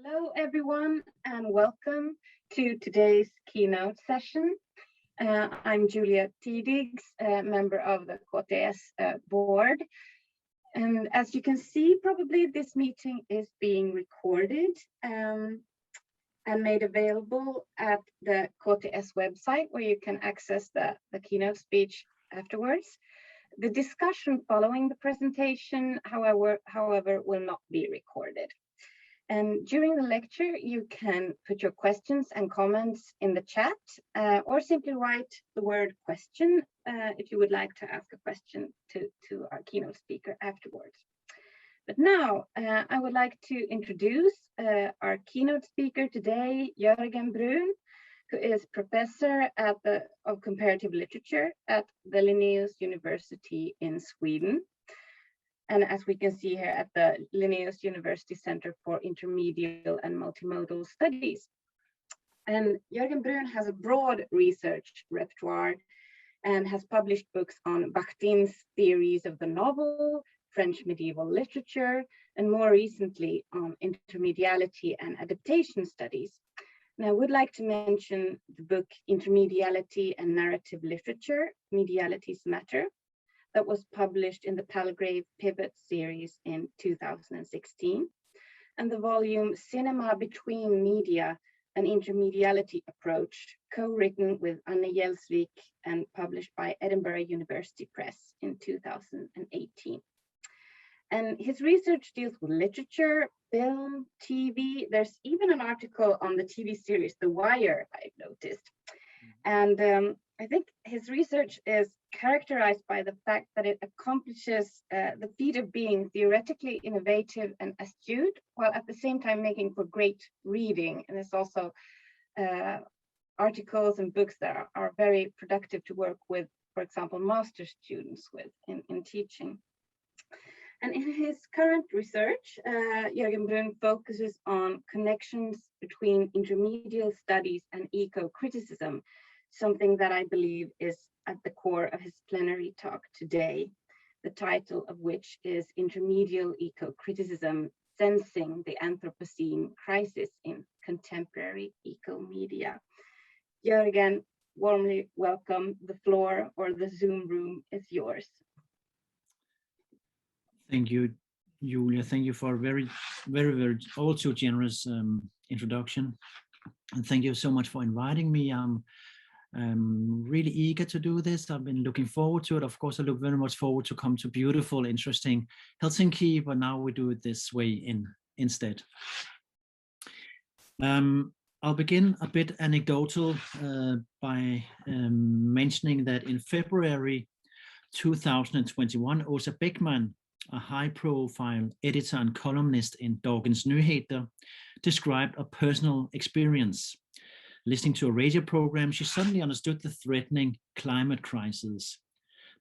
Hello, everyone, and welcome to today's keynote session. I'm Julia Tidigs, a member of the KTS board. And as you can see, probably this meeting is being recorded and made available at the KTS website, where you can access the keynote speech afterwards. The discussion following the presentation, however, will not be recorded. And during the lecture, you can put your questions and comments in the chat or simply write the word question if you would like to ask a question to our keynote speaker afterwards. But now I would like to introduce our keynote speaker today, Jørgen Bruhn, who is professor of comparative literature at the Linnaeus University in Sweden. And as we can see here at the Linnaeus University Center for Intermedial and Multimodal Studies. And Jørgen Bruhn has a broad research repertoire and has published books on Bakhtin's theories of the novel, French medieval literature, and more recently on intermediality and adaptation studies. And I would like to mention the book Intermediality and Narrative Literature, Medialities Matter, that was published in the Palgrave Pivot series in 2016, and the volume Cinema Between Media, an Intermediality Approach, co-written with Anne Gjelsvik and published by Edinburgh University Press in 2018. And his research deals with literature, film, TV. There's even an article on the TV series The Wire, I've noticed. And I think his research is characterized by the fact that it accomplishes the feat of being theoretically innovative and astute, while at the same time making for great reading. And there's also articles and books that are very productive to work with, for example, master students with in teaching. And in his current research, Jørgen Bruhn focuses on connections between intermedial studies and eco-criticism, something that I believe is at the core of his plenary talk today, the title of which is Intermedial Eco-Criticism, Sensing the Anthropocene Crisis in Contemporary Ecomedia. Jørgen, warmly welcome. The floor or the Zoom room is yours. Thank you, Julia. Thank you for a very also generous introduction. And thank you so much for inviting me. I'm really eager to do this. I've been looking forward to it. Of course, I look very much forward to come to beautiful, interesting Helsinki, but now we do it this way instead. I'll begin a bit anecdotal by mentioning that in February 2021, Åsa Beckman, a high-profile editor and columnist in Dagens Nyheter, described a personal experience. Listening to a radio program, she suddenly understood the threatening climate crisis.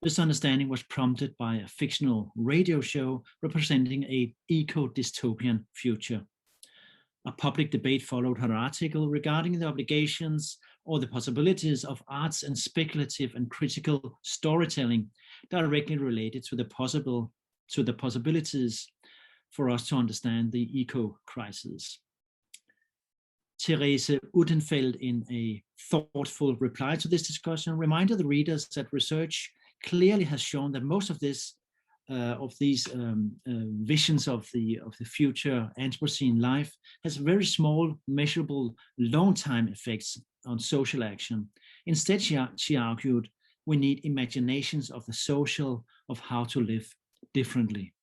This understanding was prompted by a fictional radio show representing an eco-dystopian future. A public debate followed her article regarding the obligations or the possibilities of arts and speculative and critical storytelling directly related to the possibilities for us to understand the eco-crisis. Therese Udenfeld, in a thoughtful reply to this discussion, reminded the readers that research clearly has shown that most of these visions of the future Anthropocene life has very small, measurable, long-time effects on social action. Instead, she argued, we need imaginations of the social, of how to live differently.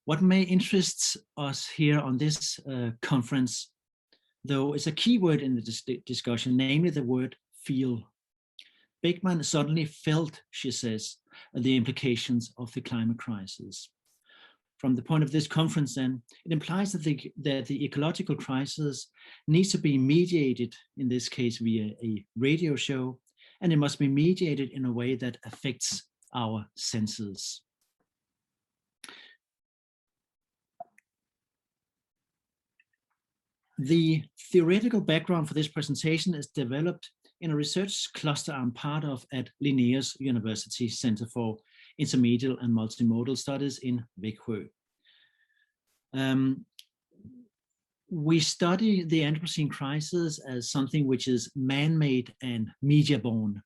What may interest us here on this conference, though, is a key word in the discussion, namely the word feel. Beckman suddenly felt, she says, the implications of the climate crisis. From the point of this conference, then, it implies that the ecological crisis needs to be mediated, in this case via a radio show, and it must be mediated in a way that affects our senses. The theoretical background for this presentation is developed in a research cluster I'm part of at Linnaeus University Center for Intermedial and Multimodal Studies in Växjö. we study the Anthropocene crisis as something which is man-made and media-born,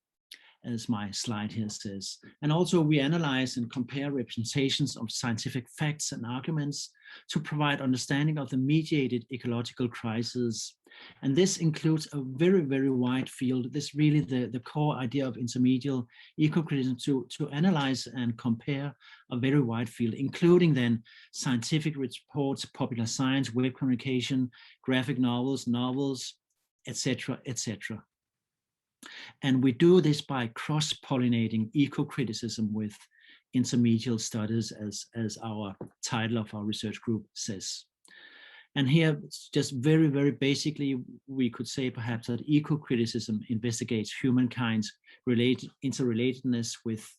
as my slide here says. And also we analyze and compare representations of scientific facts and arguments to provide understanding of the mediated ecological crisis. And this includes a very, very wide field. This is really the core idea of Intermedial Ecocriticism, to analyze and compare a very wide field, including then scientific reports, popular science, web communication, graphic novels, etc., etc. And we do this by cross-pollinating eco-criticism with intermedial studies, as our title of our research group says. And here, just very, very basically, we could say perhaps that eco-criticism investigates humankind's interrelatedness with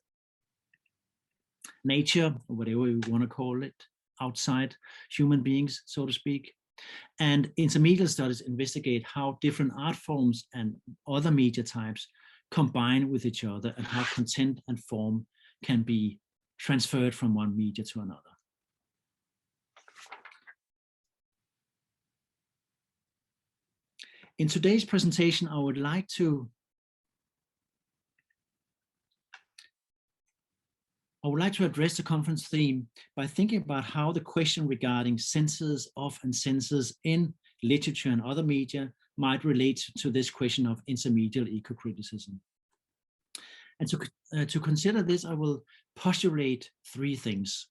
nature, or whatever we want to call it, outside human beings, so to speak. And intermedial studies investigate how different art forms and other media types combine with each other, and how content and form can be transferred from one media to another. In today's presentation, I would like to address the conference theme by thinking about how the question regarding senses of and senses in literature and other media might relate to this question of intermedial eco-criticism. And to consider this, I will postulate three things.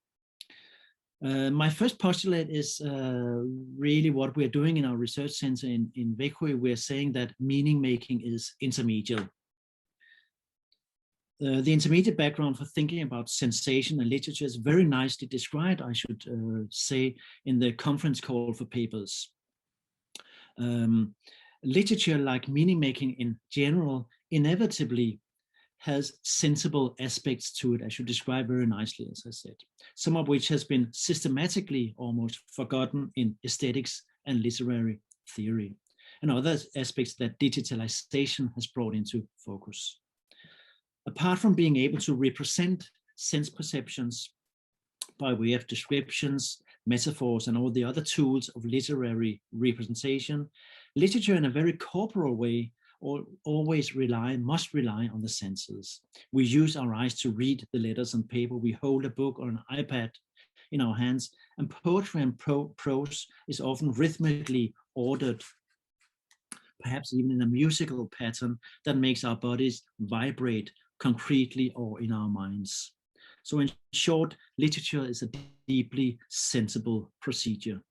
My first postulate is really what we're doing in our research center in Växjö. We're saying that meaning making is intermedial. The intermediate background for thinking about sensation and literature is very nicely described, I should say, in the conference call for papers. Literature, like meaning making in general, inevitably has sensible aspects to it, I should describe very nicely, as I said, some of which has been systematically almost forgotten in aesthetics and literary theory, and other aspects that digitalization has brought into focus. Apart from being able to represent sense perceptions by way of descriptions, metaphors, and all the other tools of literary representation, literature in a very corporal way must rely on the senses. We use our eyes to read the letters on paper. We hold a book or an iPad in our hands, and poetry and prose is often rhythmically ordered, perhaps even in a musical pattern that makes our bodies vibrate concretely or in our minds. So in short, literature is a deeply sensible procedure.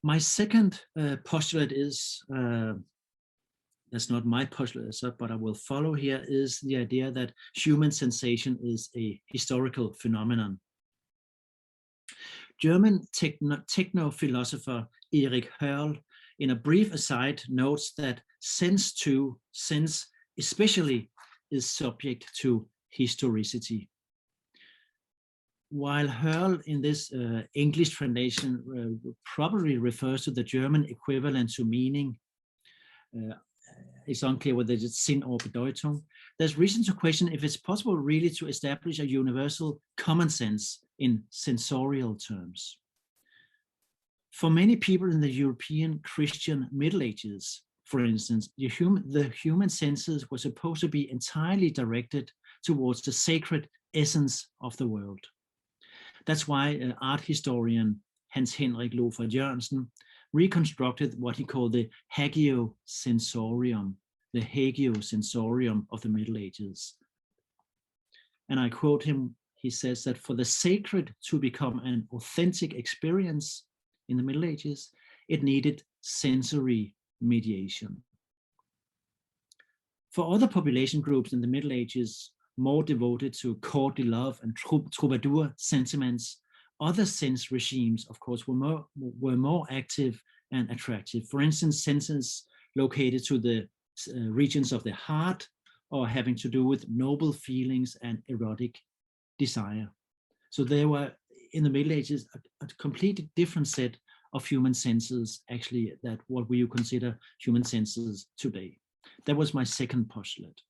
My second postulate is, that's not my postulate, but I will follow here, is the idea that human sensation is a historical phenomenon. German techno-philosopher Erich Hörl, in a brief aside, notes that sense especially is subject to historicity. While Hörl in this English translation probably refers to the German equivalent to meaning, it's unclear whether it's Sinn or Bedeutung, there's reason to question if it's possible really to establish a universal common sense in sensorial terms. For many people in the European Christian Middle Ages, for instance, the human senses were supposed to be entirely directed towards the sacred essence of the world. That's why art historian Hans Henrik Lofred Jørgensen reconstructed what he called the hagiosensorium of the Middle Ages. And I quote him, he says that for the sacred to become an authentic experience in the Middle Ages, it needed sensory mediation. For other population groups in the Middle Ages, more devoted to courtly love and troubadour sentiments, other sense regimes, of course, were more active and attractive. For instance, senses located to the regions of the heart, or having to do with noble feelings and erotic desire. So there were, in the Middle Ages, a completely different set of human senses, actually, that what we consider human senses today. That was my second postulate.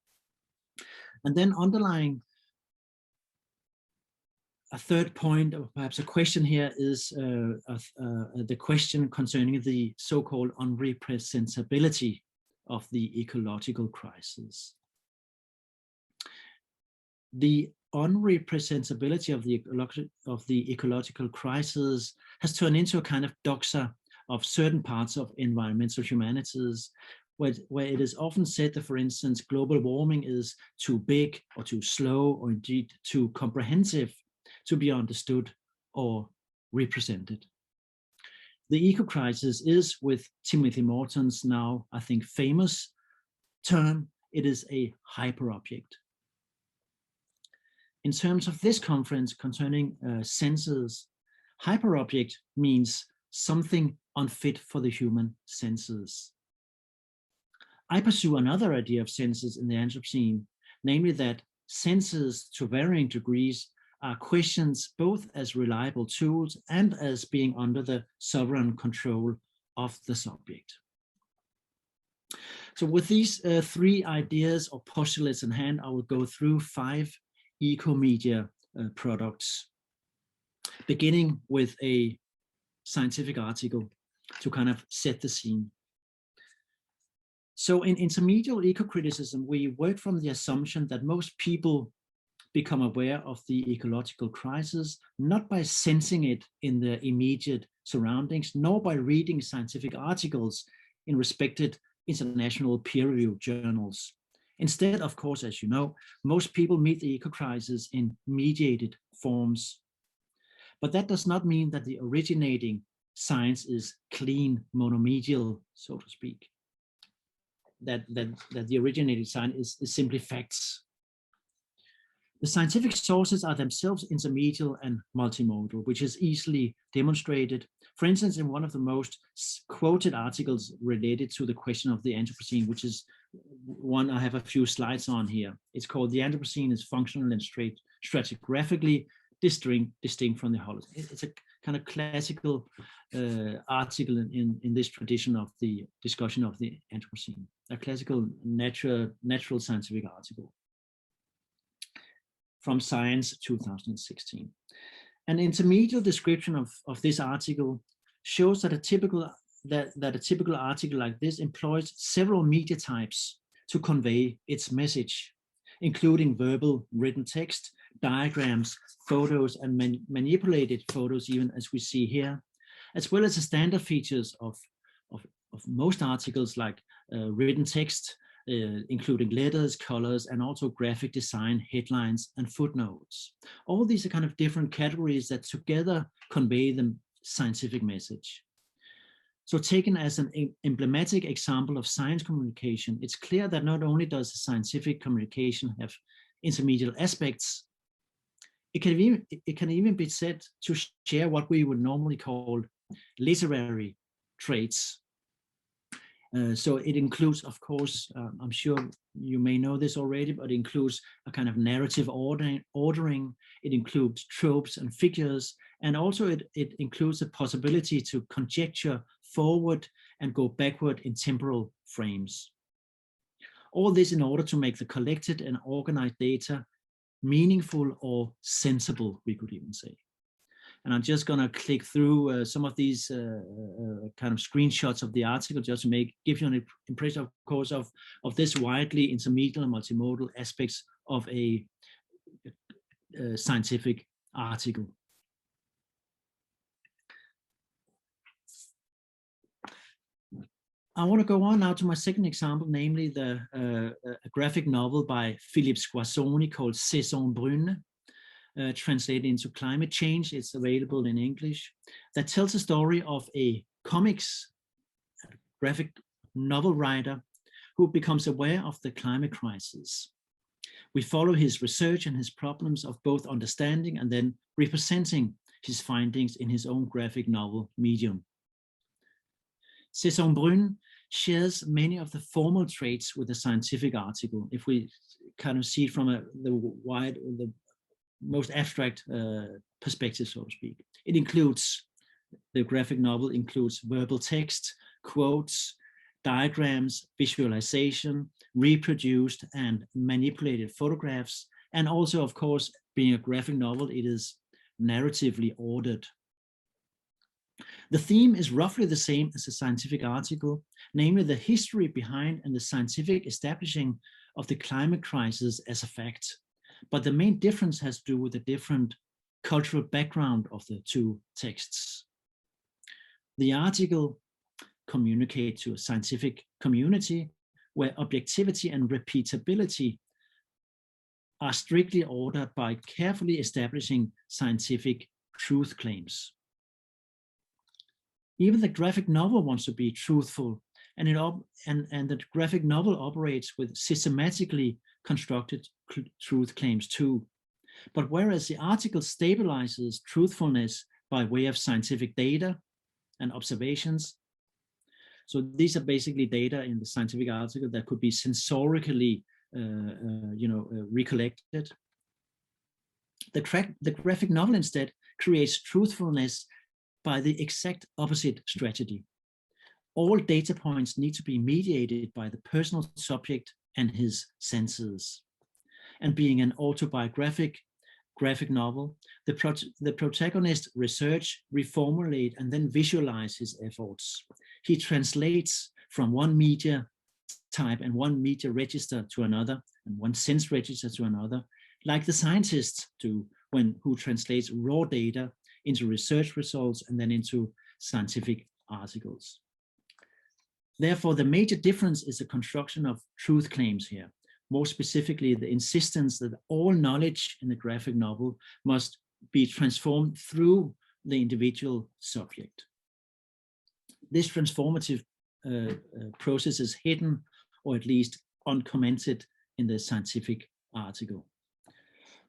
And then underlying A third point, or perhaps a question here, is the question concerning the so-called unrepresentability of the ecological crisis. The unrepresentability of the ecological crisis has turned into a kind of doxa of certain parts of environmental humanities, where it is often said that, for instance, global warming is too big or too slow or indeed too comprehensive to be understood or represented. The eco-crisis is, with Timothy Morton's now, I think, famous term, it is a hyper-object. In terms of this conference concerning senses, hyperobject means something unfit for the human senses. I pursue another idea of senses in the Anthropocene, namely that senses to varying degrees are questions both as reliable tools and as being under the sovereign control of the subject. So with these three ideas or postulates in hand, I will go through 5 Ecomedia products, beginning with a scientific article to kind of set the scene. So in Intermedial Ecocriticism, we work from the assumption that most people become aware of the ecological crisis, not by sensing it in their immediate surroundings, nor by reading scientific articles in respected international peer-reviewed journals. Instead, of course, as you know, most people meet the eco-crisis in mediated forms. But that does not mean that the originating science is clean, monomedial, so to speak. That the originating science is simply facts. The scientific sources are themselves intermedial and multimodal, which is easily demonstrated. For instance, in one of the most quoted articles related to the question of the Anthropocene, which is one I have a few slides on here. It's called "The Anthropocene is Functional and Stratigraphically Distinct from the Holocene." It's a kind of classical article in this tradition of the discussion of the Anthropocene, a classical natural scientific article from Science 2016. An intermediate description of this article shows that a typical article like this employs several media types to convey its message, including verbal, written text, diagrams, photos, and manipulated photos, even as we see here, as well as the standard features of most articles like written text, including letters, colors, and also graphic design, headlines, and footnotes. All these are kind of different categories that together convey the scientific message. So taken as an emblematic example of science communication, it's clear that not only does the scientific communication have intermediate aspects, it can even be said to share what we would normally call literary traits. So it includes, of course, I'm sure you may know this already, but it includes a kind of narrative ordering. It includes tropes and figures, and also it includes the possibility to conjecture forward and go backward in temporal frames. All this in order to make the collected and organized data meaningful or sensible, we could even say. And I'm just going to click through some of these kind of screenshots of the article just to give you an impression, of course, of this widely intermediate and multimodal aspects of a scientific article. I want to go on now to my second example, namely a graphic novel by Philippe Squazzoni called Saison Brune. Translated into climate change. It's available in English. That tells a story of a comics graphic novel writer who becomes aware of the climate crisis. We follow his research and his problems of both understanding and then representing his findings in his own graphic novel medium. Saison Brune shares many of the formal traits with the scientific article. If we kind of see it from the most abstract perspective, so to speak. It includes, the graphic novel includes verbal text, quotes, diagrams, visualization, reproduced and manipulated photographs, and also, of course, being a graphic novel, it is narratively ordered. The theme is roughly the same as a scientific article, namely the history behind and the scientific establishing of the climate crisis as a fact. But the main difference has to do with the different cultural background of the two texts. The article communicates to a scientific community where objectivity and repeatability are strictly ordered by carefully establishing scientific truth claims. Even the graphic novel wants to be truthful, and the graphic novel operates with systematically constructed truth claims too. But whereas the article stabilizes truthfulness by way of scientific data and observations, so these are basically data in the scientific article that could be sensorically recollected. The graphic novel instead creates truthfulness by the exact opposite strategy. All data points need to be mediated by the personal subject and his senses. And being an autobiographic graphic novel, the protagonist research, reformulate, and then visualize his efforts. He translates from one media type and one media register to another, and one sense register to another, like the scientists do who translates raw data into research results and then into scientific articles. Therefore, the major difference is the construction of truth claims here. More specifically, the insistence that all knowledge in the graphic novel must be transformed through the individual subject. This transformative process is hidden, or at least uncommented, in the scientific article.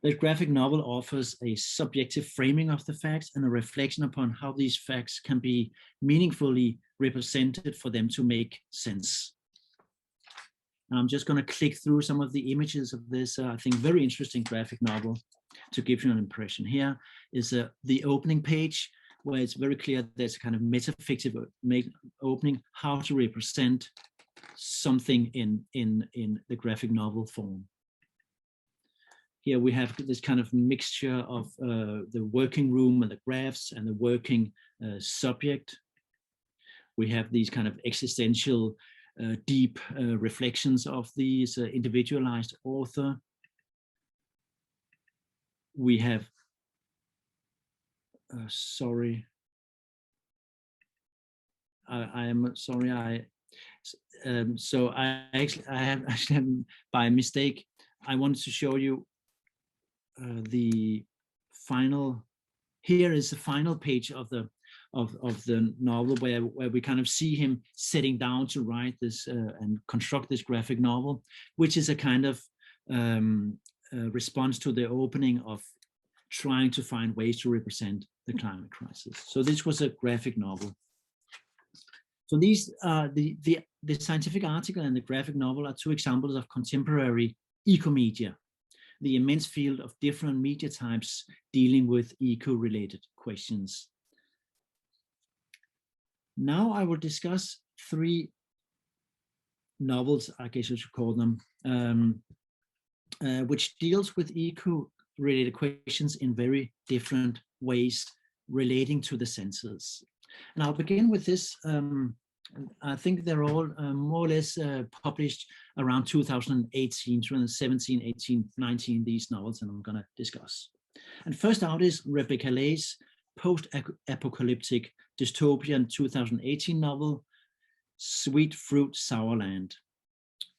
The graphic novel offers a subjective framing of the facts and a reflection upon how these facts can be meaningfully represented for them to make sense. Now I'm just going to click through some of the images of this, I think, very interesting graphic novel to give you an impression. Here is the opening page, where it's very clear there's a kind of metafictive opening, how to represent something in the graphic novel form. Here we have this kind of mixture of the working room and the graphs and the working subject. We have these kind of existential, deep reflections of these individualized author. We have, sorry, I am sorry, so I actually by mistake, I wanted to show you the final. Here is the final page of the novel, where we kind of see him sitting down to write this and construct this graphic novel, which is a kind of response to the opening of trying to find ways to represent the climate crisis. So this was a graphic novel. So these the scientific article and the graphic novel are two examples of contemporary ecomedia, the immense field of different media types dealing with eco-related questions. Now I will discuss three novels, I guess you should call them, which deals with eco-related questions in very different ways relating to the senses. And I'll begin with this. I think they're all more or less published around 2018, 2017, 18, 19, these novels, and I'm going to discuss. And first out is Rebecca Lay's post-apocalyptic dystopian 2018 novel, Sweet Fruit Sour Land.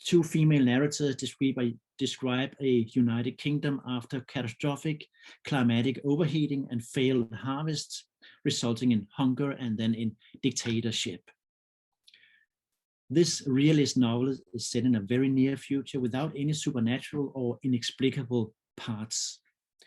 Two female narrators describe a United Kingdom after catastrophic climatic overheating and failed harvests, resulting in hunger and then in dictatorship. This realist novel is set in a very near future without any supernatural or inexplicable parts.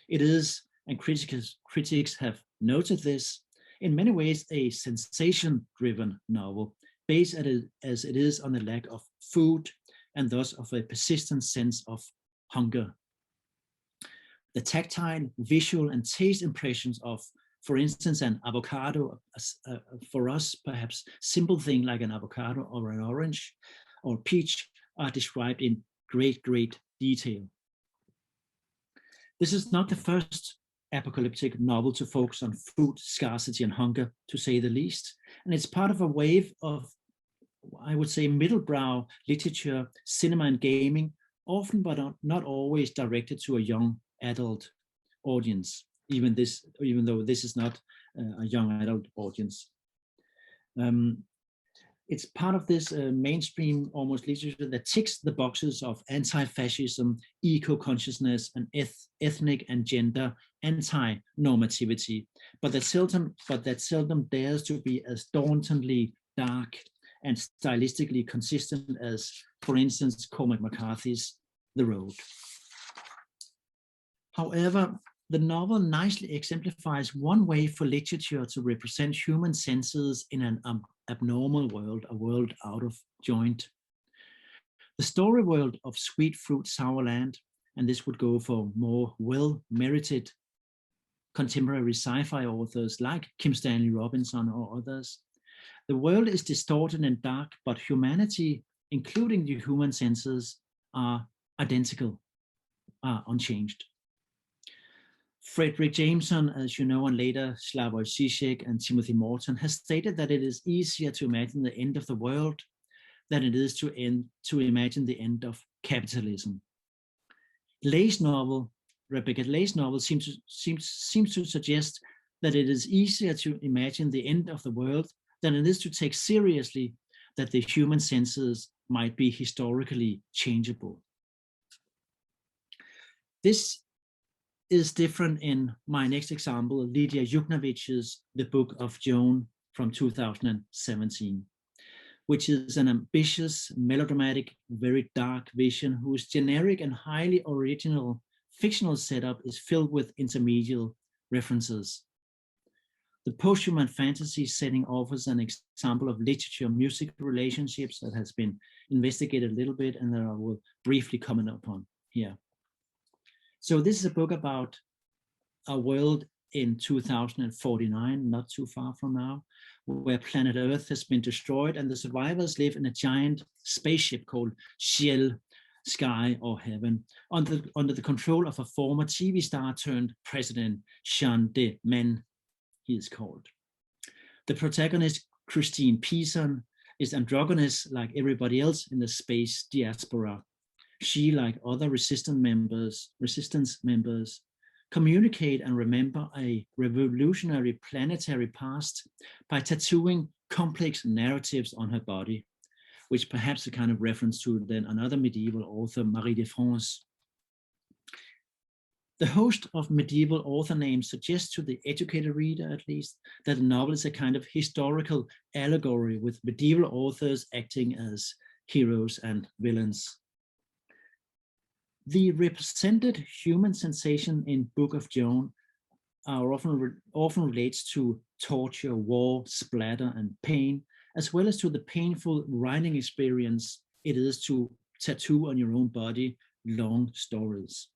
It is, and critics have noted this, in many ways a sensation-driven novel, based as it is on the lack of food and thus of a persistent sense of hunger. The tactile, visual, and taste impressions of, for instance, an avocado, for us perhaps simple thing like an avocado or an orange or peach, are described in great detail. This is not the first apocalyptic novel to focus on food scarcity and hunger, to say the least. And it's part of a wave of, I would say, middlebrow literature, cinema and gaming, often but not always directed to a young adult audience, even though this is not a young adult audience. It's part of this mainstream almost literature that ticks the boxes of anti-fascism, eco-consciousness, and ethnic and gender anti-normativity, but that seldom dares to be as dauntingly dark and stylistically consistent as, for instance, Cormac McCarthy's The Road. However, the novel nicely exemplifies one way for literature to represent human senses in an abnormal world, a world out of joint. The story world of Sweet Fruit Sour Land, and this would go for more well-merited contemporary sci-fi authors like Kim Stanley Robinson or others. The world is distorted and dark, but humanity, including the human senses, are identical, are unchanged. Fredric Jameson, as you know, and later Slavoj Žižek and Timothy Morton, has stated that it is easier to imagine the end of the world than it is to imagine the end of capitalism. Rebecca Lay's novel seems to suggest that it is easier to imagine the end of the world than it is to take seriously that the human senses might be historically changeable. This is different in my next example, Lydia Yuknavitch's The Book of Joan from 2017, which is an ambitious, melodramatic, very dark vision whose generic and highly original fictional setup is filled with intermedial references. The post-human fantasy setting offers an example of literature-music relationships that has been investigated a little bit and that I will briefly comment upon here. So this is a book about a world in 2049, not too far from now, where planet Earth has been destroyed and the survivors live in a giant spaceship called Ciel, Sky or Heaven, under the control of a former TV star turned president, Jean de Men, he is called. The protagonist, Christine Pearson, is androgynous like everybody else in the space diaspora. She, like other resistance members, communicate and remember a revolutionary planetary past by tattooing complex narratives on her body, which perhaps a kind of reference to then another medieval author, Marie de France. The host of medieval author names suggests to the educated reader, at least, that the novel is a kind of historical allegory with medieval authors acting as heroes and villains. The represented human sensation in Book of Joan are often relates to torture, war, splatter, and pain, as well as to the painful writing experience it is to tattoo on your own body long stories.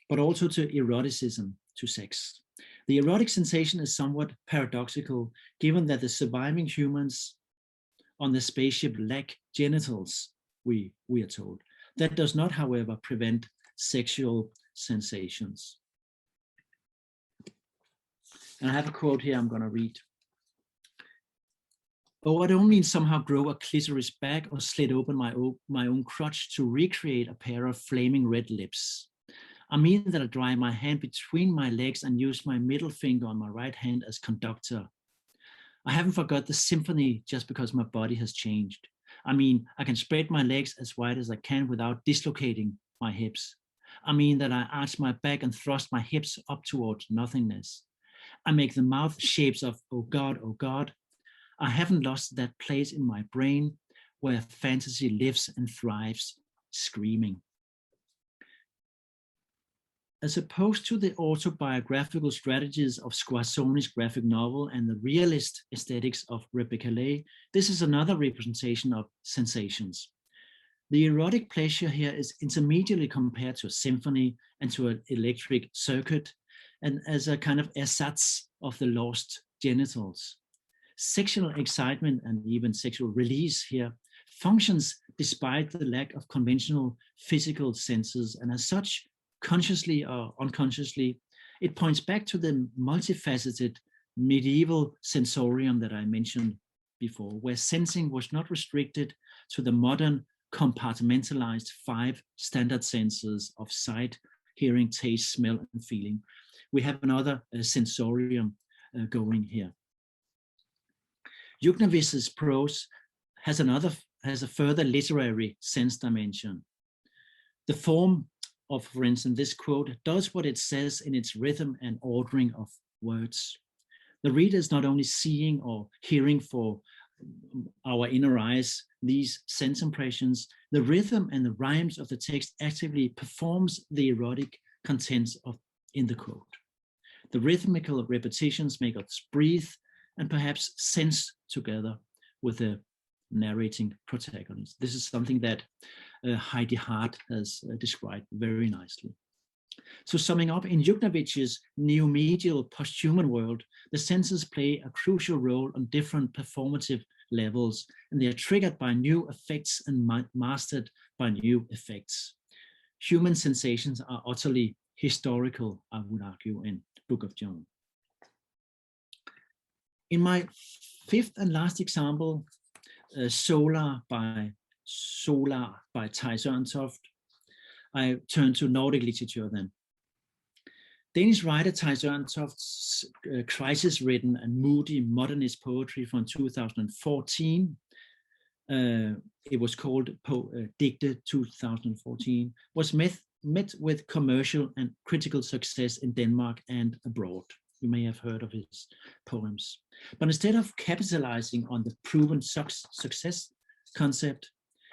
But also to eroticism, to sex. The erotic sensation is somewhat paradoxical, given that the surviving humans on the spaceship lack genitals, we are told. That does not, however, prevent sexual sensations. And I have a quote here I'm going to read. Oh, I don't mean somehow grow a clitoris back or slit open my own crotch to recreate a pair of flaming red lips. I mean that I dry my hand between my legs and use my middle finger on my right hand as conductor. I haven't forgot the symphony just because my body has changed. I mean, I can spread my legs as wide as I can without dislocating my hips. I mean that I arch my back and thrust my hips up towards nothingness. I make the mouth shapes of, oh God, oh God. I haven't lost that place in my brain where fantasy lives and thrives, screaming. As opposed to the autobiographical strategies of Squarzoni's graphic novel and the realist aesthetics of Rebecca Lay, this is another representation of sensations. The erotic pleasure here is intermediately compared to a symphony and to an electric circuit, and as a kind of ersatz of the lost genitals. Sexual excitement and even sexual release here functions despite the lack of conventional physical senses, and as such, consciously or unconsciously, it points back to the multifaceted medieval sensorium that I mentioned before, where sensing was not restricted to the modern compartmentalized 5 standard senses of sight, hearing, taste, smell, and feeling. We have another sensorium going here. Juknavis's prose has a further literary sense dimension. The form of, for instance, this quote does what it says in its rhythm and ordering of words. The reader is not only seeing or hearing for our inner eyes these sense impressions, the rhythm and the rhymes of the text actively performs the erotic contents in the quote. The rhythmical repetitions make us breathe and perhaps sense together with the narrating protagonist. This is something that Heidi Hart has described very nicely. So summing up, in Juknavich's neomedial posthuman world, the senses play a crucial role on different performative levels, and they are triggered by new effects and mastered by new effects. Human sensations are utterly historical, I would argue, in Book of John. In my 5th and last example, Solar by Theis Ørntoft, I turn to Nordic literature then. Danish writer Theis Ørntoft's crisis-ridden and moody modernist poetry from 2014, it was called Digte 2014, was met with commercial and critical success in Denmark and abroad. You may have heard of his poems. But instead of capitalizing on the proven success concept,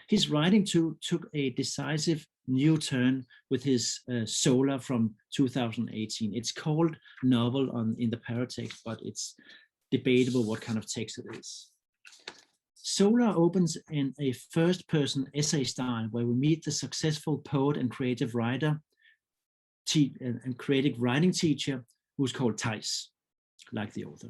his writing took a decisive new turn with his Solar from 2018. It's called novel in the paratext, but it's debatable what kind of text it is. Solar opens in a first-person essay style where we meet the successful poet and creative writer and creative writing teacher who's called Theis, like the author.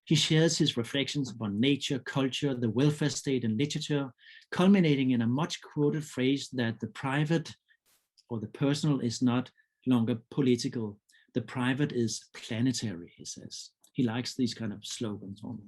He shares his reflections upon nature, culture, the welfare state, and literature, culminating in a much quoted phrase that the private or the personal is not longer political. The private is planetary, he says. He likes these kind of slogans almost.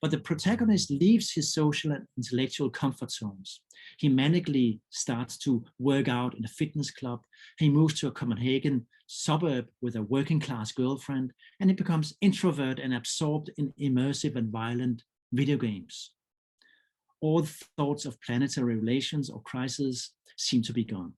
But the protagonist leaves his social and intellectual comfort zones. He manically starts to work out in a fitness club. He moves to a Copenhagen suburb with a working class girlfriend, and he becomes introvert and absorbed in immersive and violent video games. All thoughts of planetary relations or crisis seem to be gone.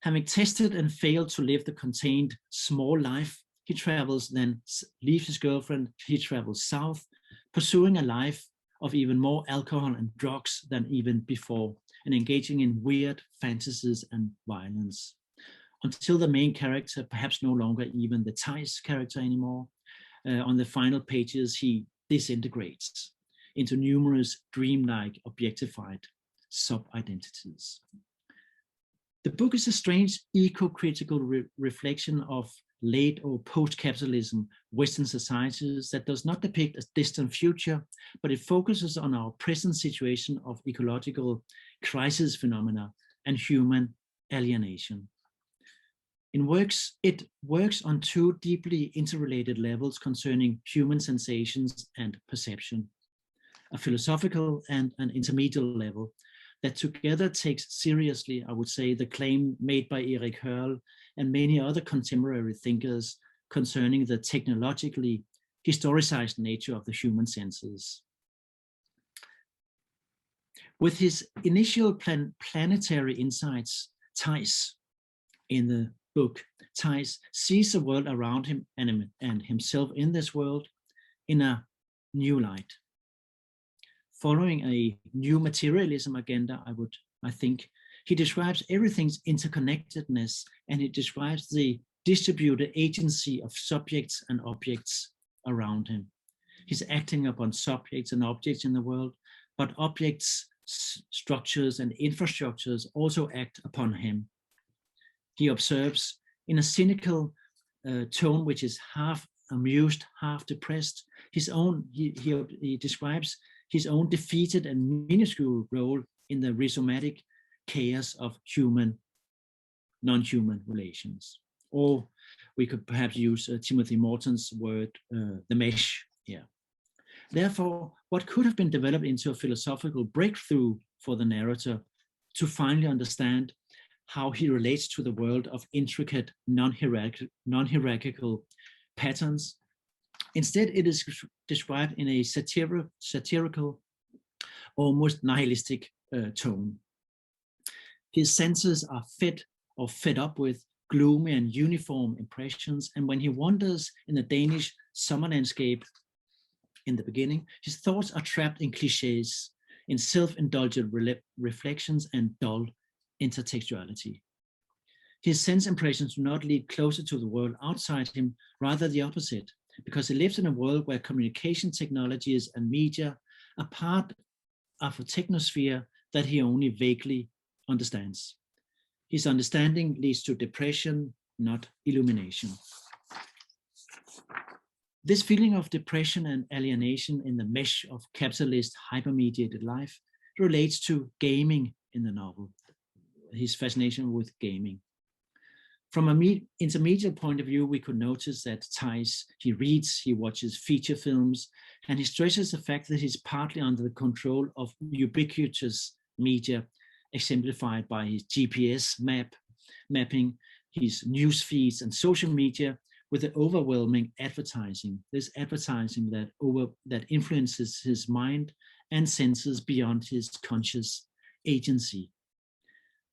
Having tested and failed to live the contained small life, he travels, then leaves his girlfriend, he travels south, pursuing a life of even more alcohol and drugs than even before, and engaging in weird fantasies and violence. Until the main character, perhaps no longer even the Theis character anymore, on the final pages, he disintegrates into numerous dreamlike, objectified sub-identities. The book is a strange eco-critical reflection of late or post-capitalism Western societies that does not depict a distant future, but it focuses on our present situation of ecological crisis phenomena and human alienation. It works on 2 deeply interrelated levels concerning human sensations and perception, a philosophical and an intermedial level that together takes seriously, I would say, the claim made by Erik Hørl and many other contemporary thinkers concerning the technologically historicized nature of the human senses. With his initial planetary insights, Theis, in the book, Theis sees the world around him and himself in this world in a new light. Following a new materialism agenda, I think, he describes everything's interconnectedness, and he describes the distributed agency of subjects and objects around him. He's acting upon subjects and objects in the world, but objects, structures, and infrastructures also act upon him. He observes in a cynical tone, which is half amused, half depressed, he describes his own defeated and minuscule role in the rhizomatic chaos of human non-human relations. Or we could perhaps use Timothy Morton's word, the mesh here. Therefore, what could have been developed into a philosophical breakthrough for the narrator to finally understand how he relates to the world of intricate, non-hierarchical patterns. Instead, it is described in a satirical, almost nihilistic tone. His senses are fed up with gloomy and uniform impressions, and when he wanders in the Danish summer landscape in the beginning, his thoughts are trapped in cliches, in self-indulgent reflections and dull intertextuality. His sense impressions do not lead closer to the world outside him, rather the opposite, because he lives in a world where communication technologies and media are part of a technosphere that he only vaguely understands. His understanding leads to depression, not illumination. This feeling of depression and alienation in the mesh of capitalist hypermediated life relates to gaming in the novel, his fascination with gaming. From an intermedial point of view, we could notice that Theis, he reads, he watches feature films, and he stresses the fact that he's partly under the control of ubiquitous media, exemplified by his GPS mapping, his news feeds and social media, with the overwhelming advertising, this advertising that influences his mind and senses beyond his conscious agency.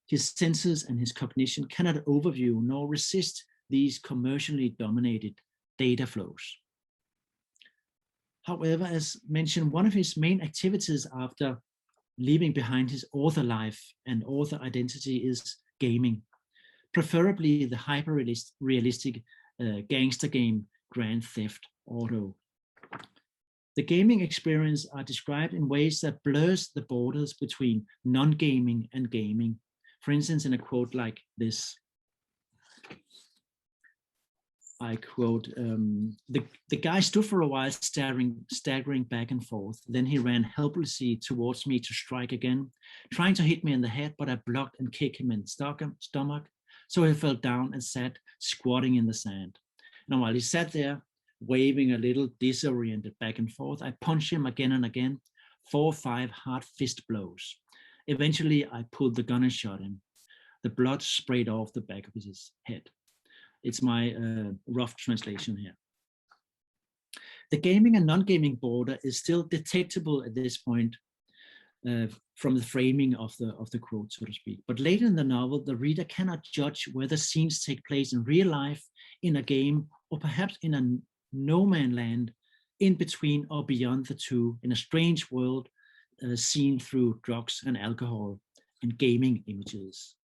His senses and his cognition cannot overview nor resist these commercially dominated data flows. However, as mentioned, one of his main activities after leaving behind his author life and author identity is gaming, preferably the hyper-realistic gangster game Grand Theft Auto. The gaming experience are described in ways that blurs the borders between non-gaming and gaming. For instance, in a quote like this, I quote, the guy stood for a while staggering back and forth. Then he ran helplessly towards me to strike again, trying to hit me in the head, but I blocked and kicked him in the stomach. So he fell down and sat squatting in the sand. And while he sat there, waving a little disoriented back and forth, I punched him again and again, 4 or 5 hard fist blows. Eventually, I pulled the gun and shot him. The blood sprayed off the back of his head. It's my rough translation here. The gaming and non-gaming border is still detectable at this point from the framing of the quote, so to speak. But later in the novel, the reader cannot judge whether scenes take place in real life, in a game, or perhaps in a no-man land, in between or beyond the two, in a strange world seen through drugs and alcohol and gaming images.